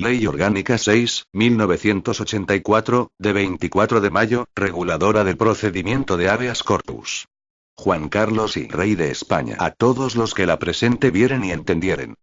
Ley Orgánica 6, 1984, de 24 de mayo, reguladora del procedimiento de habeas corpus. Juan Carlos y Rey de España. A todos los que la presente vieren y entendieren.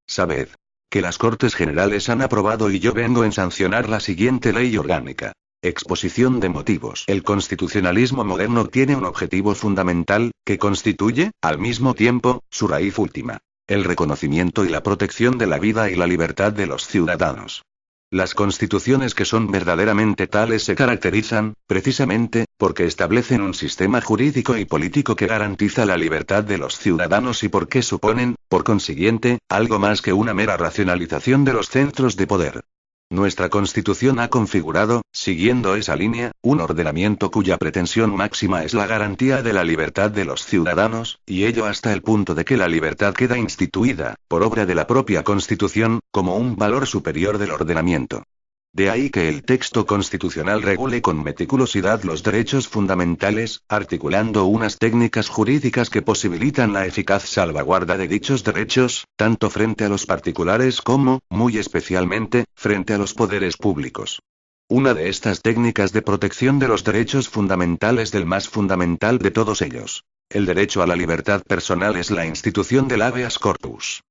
Sabed que las Cortes Generales han aprobado y yo vengo en sancionar la siguiente ley orgánica. Exposición de motivos. El constitucionalismo moderno tiene un objetivo fundamental, que constituye, al mismo tiempo, su raíz última. El reconocimiento y la protección de la vida y la libertad de los ciudadanos. Las constituciones que son verdaderamente tales se caracterizan, precisamente, porque establecen un sistema jurídico y político que garantiza la libertad de los ciudadanos y porque suponen, por consiguiente, algo más que una mera racionalización de los centros de poder. Nuestra Constitución ha configurado, siguiendo esa línea, un ordenamiento cuya pretensión máxima es la garantía de la libertad de los ciudadanos, y ello hasta el punto de que la libertad queda instituida, por obra de la propia Constitución, como un valor superior del ordenamiento. De ahí que el texto constitucional regule con meticulosidad los derechos fundamentales, articulando unas técnicas jurídicas que posibilitan la eficaz salvaguarda de dichos derechos, tanto frente a los particulares como, muy especialmente, frente a los poderes públicos. Una de estas técnicas de protección de los derechos fundamentales del más fundamental de todos ellos, el derecho a la libertad personal, es la institución del habeas corpus.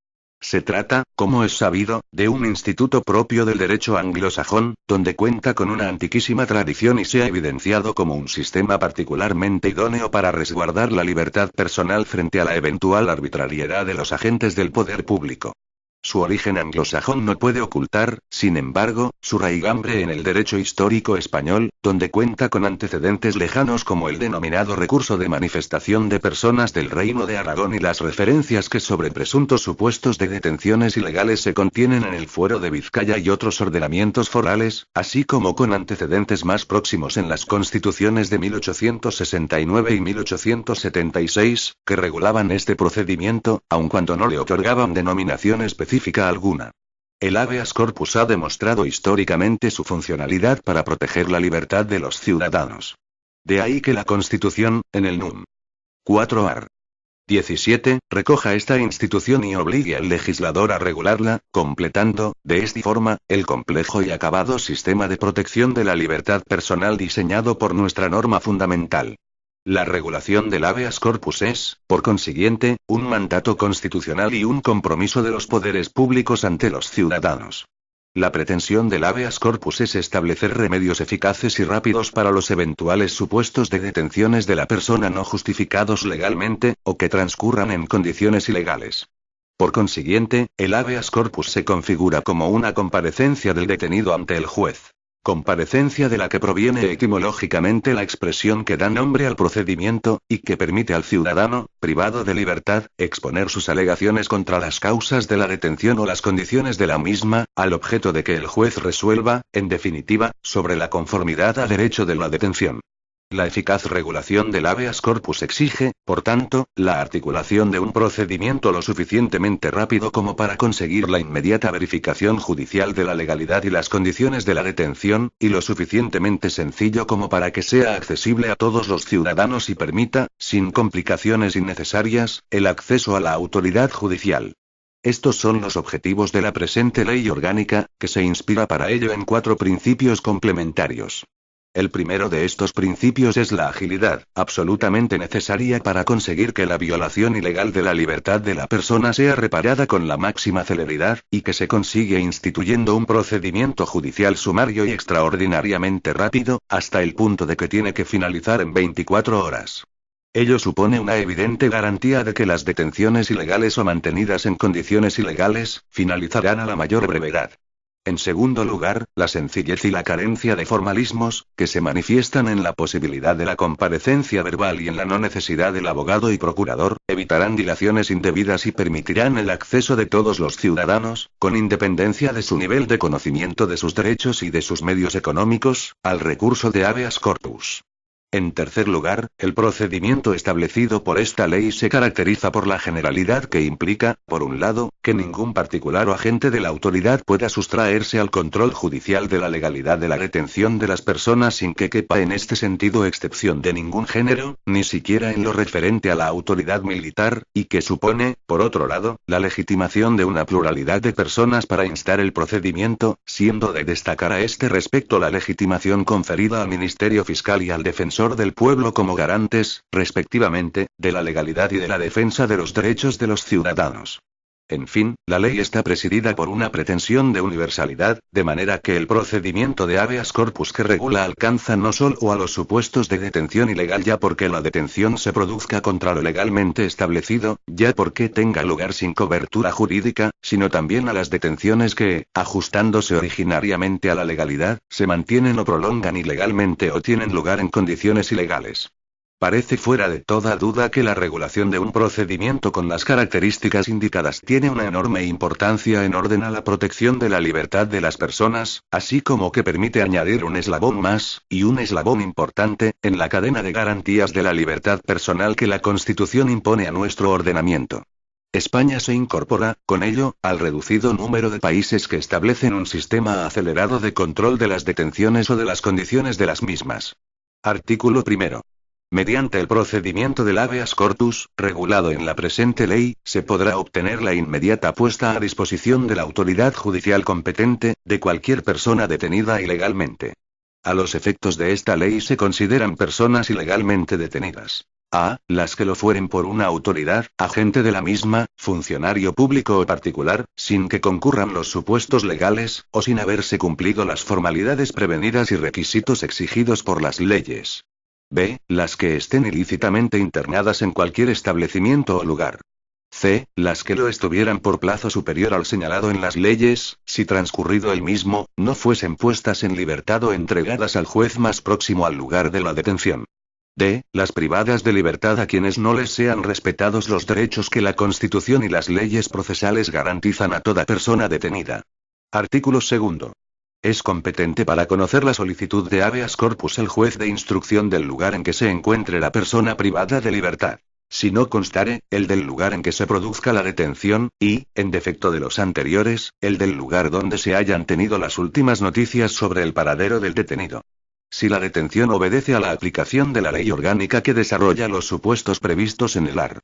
Se trata, como es sabido, de un instituto propio del derecho anglosajón, donde cuenta con una antiquísima tradición y se ha evidenciado como un sistema particularmente idóneo para resguardar la libertad personal frente a la eventual arbitrariedad de los agentes del poder público. Su origen anglosajón no puede ocultar, sin embargo, su raigambre en el derecho histórico español, donde cuenta con antecedentes lejanos como el denominado recurso de manifestación de personas del Reino de Aragón y las referencias que sobre presuntos supuestos de detenciones ilegales se contienen en el Fuero de Vizcaya y otros ordenamientos forales, así como con antecedentes más próximos en las constituciones de 1869 y 1876, que regulaban este procedimiento, aun cuando no le otorgaban denominación específica alguna. El habeas corpus ha demostrado históricamente su funcionalidad para proteger la libertad de los ciudadanos. De ahí que la Constitución, en el núm. 4 art. 17, recoja esta institución y obligue al legislador a regularla, completando, de esta forma, el complejo y acabado sistema de protección de la libertad personal diseñado por nuestra norma fundamental. La regulación del habeas corpus es, por consiguiente, un mandato constitucional y un compromiso de los poderes públicos ante los ciudadanos. La pretensión del habeas corpus es establecer remedios eficaces y rápidos para los eventuales supuestos de detenciones de la persona no justificados legalmente, o que transcurran en condiciones ilegales. Por consiguiente, el habeas corpus se configura como una comparecencia del detenido ante el juez. Comparecencia de la que proviene etimológicamente la expresión que da nombre al procedimiento, y que permite al ciudadano, privado de libertad, exponer sus alegaciones contra las causas de la detención o las condiciones de la misma, al objeto de que el juez resuelva, en definitiva, sobre la conformidad a derecho de la detención. La eficaz regulación del habeas corpus exige, por tanto, la articulación de un procedimiento lo suficientemente rápido como para conseguir la inmediata verificación judicial de la legalidad y las condiciones de la detención, y lo suficientemente sencillo como para que sea accesible a todos los ciudadanos y permita, sin complicaciones innecesarias, el acceso a la autoridad judicial. Estos son los objetivos de la presente ley orgánica, que se inspira para ello en 4 principios complementarios. El primero de estos principios es la agilidad, absolutamente necesaria para conseguir que la violación ilegal de la libertad de la persona sea reparada con la máxima celeridad, y que se consigue instituyendo un procedimiento judicial sumario y extraordinariamente rápido, hasta el punto de que tiene que finalizar en 24 horas. Ello supone una evidente garantía de que las detenciones ilegales o mantenidas en condiciones ilegales, finalizarán a la mayor brevedad. En segundo lugar, la sencillez y la carencia de formalismos, que se manifiestan en la posibilidad de la comparecencia verbal y en la no necesidad del abogado y procurador, evitarán dilaciones indebidas y permitirán el acceso de todos los ciudadanos, con independencia de su nivel de conocimiento de sus derechos y de sus medios económicos, al recurso de habeas corpus. En tercer lugar, el procedimiento establecido por esta ley se caracteriza por la generalidad que implica, por un lado, que ningún particular o agente de la autoridad pueda sustraerse al control judicial de la legalidad de la detención de las personas sin que quepa en este sentido excepción de ningún género, ni siquiera en lo referente a la autoridad militar, y que supone, por otro lado, la legitimación de una pluralidad de personas para instar el procedimiento, siendo de destacar a este respecto la legitimación conferida al Ministerio Fiscal y al Defensor del Pueblo como garantes, respectivamente, de la legalidad y de la defensa de los derechos de los ciudadanos. En fin, la ley está presidida por una pretensión de universalidad, de manera que el procedimiento de habeas corpus que regula alcanza no solo a los supuestos de detención ilegal ya porque la detención se produzca contra lo legalmente establecido, ya porque tenga lugar sin cobertura jurídica, sino también a las detenciones que, ajustándose originariamente a la legalidad, se mantienen o prolongan ilegalmente o tienen lugar en condiciones ilegales. Parece fuera de toda duda que la regulación de un procedimiento con las características indicadas tiene una enorme importancia en orden a la protección de la libertad de las personas, así como que permite añadir un eslabón más, y un eslabón importante, en la cadena de garantías de la libertad personal que la Constitución impone a nuestro ordenamiento. España se incorpora, con ello, al reducido número de países que establecen un sistema acelerado de control de las detenciones o de las condiciones de las mismas. Artículo 1. Mediante el procedimiento del habeas corpus, regulado en la presente ley, se podrá obtener la inmediata puesta a disposición de la autoridad judicial competente, de cualquier persona detenida ilegalmente. A los efectos de esta ley se consideran personas ilegalmente detenidas. A. Las que lo fueren por una autoridad, agente de la misma, funcionario público o particular, sin que concurran los supuestos legales, o sin haberse cumplido las formalidades prevenidas y requisitos exigidos por las leyes. B. Las que estén ilícitamente internadas en cualquier establecimiento o lugar. C. Las que lo estuvieran por plazo superior al señalado en las leyes, si transcurrido el mismo, no fuesen puestas en libertad o entregadas al juez más próximo al lugar de la detención. D. Las privadas de libertad a quienes no les sean respetados los derechos que la Constitución y las leyes procesales garantizan a toda persona detenida. Artículo 2. Es competente para conocer la solicitud de habeas corpus el juez de instrucción del lugar en que se encuentre la persona privada de libertad. Si no constare, el del lugar en que se produzca la detención, y, en defecto de los anteriores, el del lugar donde se hayan tenido las últimas noticias sobre el paradero del detenido. Si la detención obedece a la aplicación de la ley orgánica que desarrolla los supuestos previstos en el art.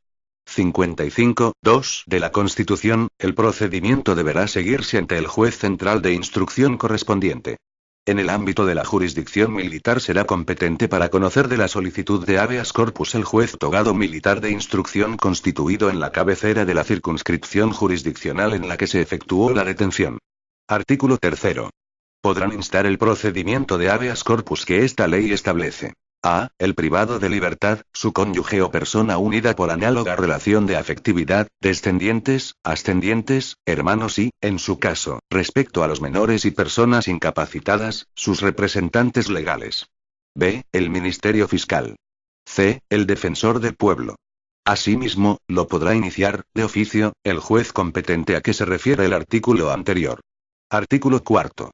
55.2 de la Constitución, el procedimiento deberá seguirse ante el juez central de instrucción correspondiente. En el ámbito de la jurisdicción militar será competente para conocer de la solicitud de habeas corpus el juez togado militar de instrucción constituido en la cabecera de la circunscripción jurisdiccional en la que se efectuó la detención. Artículo 3. Podrán instar el procedimiento de habeas corpus que esta ley establece. A. El privado de libertad, su cónyuge o persona unida por análoga relación de afectividad, descendientes, ascendientes, hermanos y, en su caso, respecto a los menores y personas incapacitadas, sus representantes legales. B. El Ministerio Fiscal. C. El Defensor del Pueblo. Asimismo, lo podrá iniciar, de oficio, el juez competente a que se refiere el artículo anterior. Artículo 4.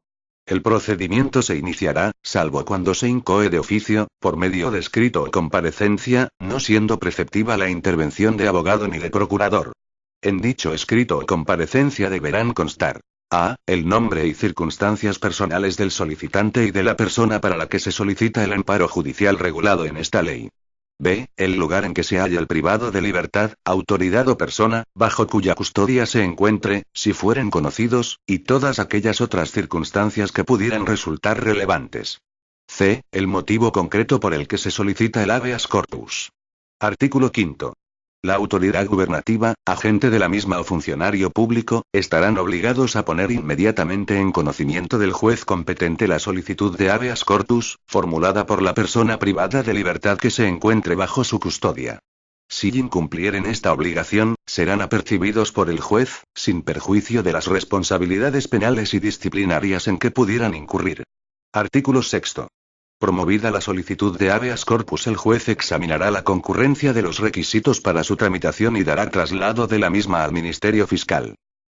El procedimiento se iniciará, salvo cuando se incoe de oficio, por medio de escrito o comparecencia, no siendo preceptiva la intervención de abogado ni de procurador. En dicho escrito o comparecencia deberán constar: a. El nombre y circunstancias personales del solicitante y de la persona para la que se solicita el amparo judicial regulado en esta ley. B. El lugar en que se halla el privado de libertad, autoridad o persona, bajo cuya custodia se encuentre, si fueren conocidos, y todas aquellas otras circunstancias que pudieran resultar relevantes. C. El motivo concreto por el que se solicita el habeas corpus. Artículo 5. La autoridad gubernativa, agente de la misma o funcionario público, estarán obligados a poner inmediatamente en conocimiento del juez competente la solicitud de habeas corpus, formulada por la persona privada de libertad que se encuentre bajo su custodia. Si incumplieren esta obligación, serán apercibidos por el juez, sin perjuicio de las responsabilidades penales y disciplinarias en que pudieran incurrir. Artículo 6. Promovida la solicitud de habeas corpus, el juez examinará la concurrencia de los requisitos para su tramitación y dará traslado de la misma al Ministerio Fiscal.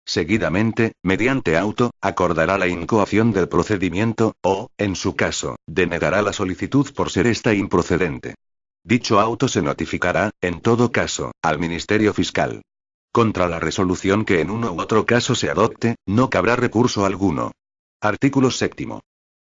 Seguidamente, mediante auto, acordará la incoación del procedimiento, o, en su caso, denegará la solicitud por ser esta improcedente. Dicho auto se notificará, en todo caso, al Ministerio Fiscal. Contra la resolución que en uno u otro caso se adopte, no cabrá recurso alguno. Artículo 7.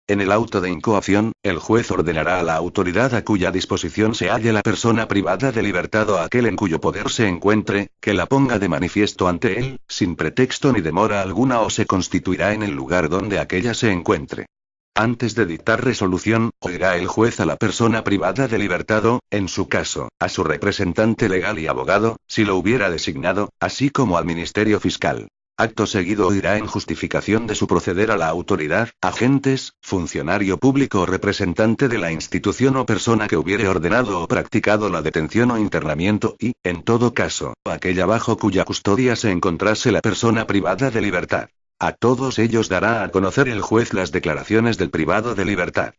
En el auto de incoación, el juez ordenará a la autoridad a cuya disposición se halle la persona privada de libertad o a aquel en cuyo poder se encuentre, que la ponga de manifiesto ante él, sin pretexto ni demora alguna o se constituirá en el lugar donde aquella se encuentre. Antes de dictar resolución, oirá el juez a la persona privada de libertad o, en su caso, a su representante legal y abogado, si lo hubiera designado, así como al Ministerio Fiscal. Acto seguido oirá en justificación de su proceder a la autoridad, agentes, funcionario público o representante de la institución o persona que hubiere ordenado o practicado la detención o internamiento y, en todo caso, aquella bajo cuya custodia se encontrase la persona privada de libertad. A todos ellos dará a conocer el juez las declaraciones del privado de libertad.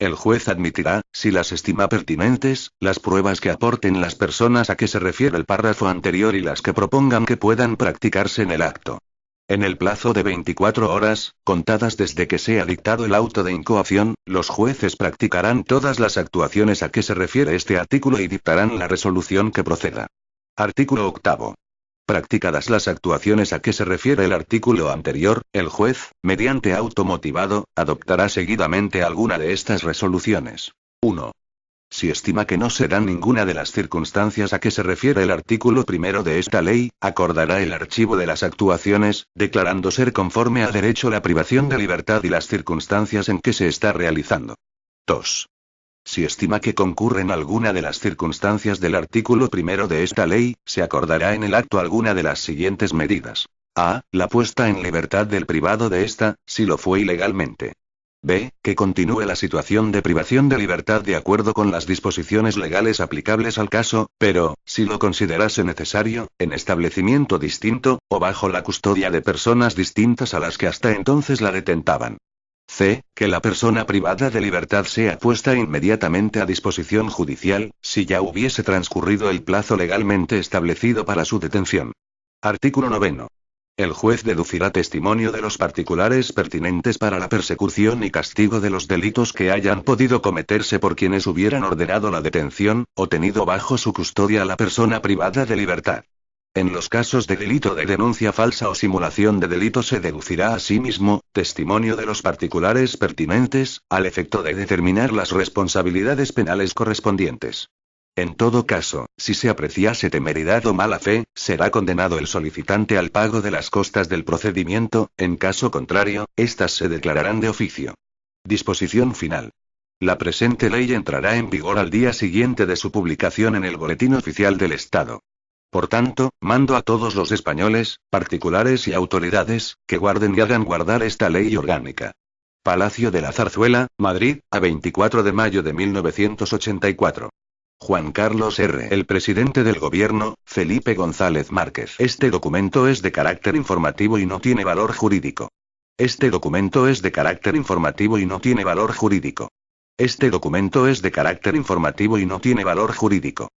El juez admitirá, si las estima pertinentes, las pruebas que aporten las personas a que se refiere el párrafo anterior y las que propongan que puedan practicarse en el acto. En el plazo de 24 horas, contadas desde que sea dictado el auto de incoación, los jueces practicarán todas las actuaciones a que se refiere este artículo y dictarán la resolución que proceda. Artículo 8. Practicadas las actuaciones a que se refiere el artículo anterior, el juez, mediante auto motivado, adoptará seguidamente alguna de estas resoluciones. 1. Si estima que no se dan ninguna de las circunstancias a que se refiere el artículo primero de esta ley, acordará el archivo de las actuaciones, declarando ser conforme a derecho la privación de libertad y las circunstancias en que se está realizando. 2. Si estima que concurren alguna de las circunstancias del artículo primero de esta ley, se acordará en el acto alguna de las siguientes medidas. A. La puesta en libertad del privado de esta, si lo fue ilegalmente. B. Que continúe la situación de privación de libertad de acuerdo con las disposiciones legales aplicables al caso, pero, si lo considerase necesario, en establecimiento distinto, o bajo la custodia de personas distintas a las que hasta entonces la detentaban. C. Que la persona privada de libertad sea puesta inmediatamente a disposición judicial, si ya hubiese transcurrido el plazo legalmente establecido para su detención. Artículo 9. El juez deducirá testimonio de los particulares pertinentes para la persecución y castigo de los delitos que hayan podido cometerse por quienes hubieran ordenado la detención, o tenido bajo su custodia a la persona privada de libertad. En los casos de delito de denuncia falsa o simulación de delito se deducirá asimismo testimonio de los particulares pertinentes, al efecto de determinar las responsabilidades penales correspondientes. En todo caso, si se apreciase temeridad o mala fe, será condenado el solicitante al pago de las costas del procedimiento, en caso contrario, éstas se declararán de oficio. Disposición final. La presente ley entrará en vigor al día siguiente de su publicación en el Boletín Oficial del Estado. Por tanto, mando a todos los españoles, particulares y autoridades, que guarden y hagan guardar esta ley orgánica. Palacio de la Zarzuela, Madrid, a 24 de mayo de 1984. Juan Carlos R. El presidente del gobierno, Felipe González Márquez. Este documento es de carácter informativo y no tiene valor jurídico. Este documento es de carácter informativo y no tiene valor jurídico. Este documento es de carácter informativo y no tiene valor jurídico.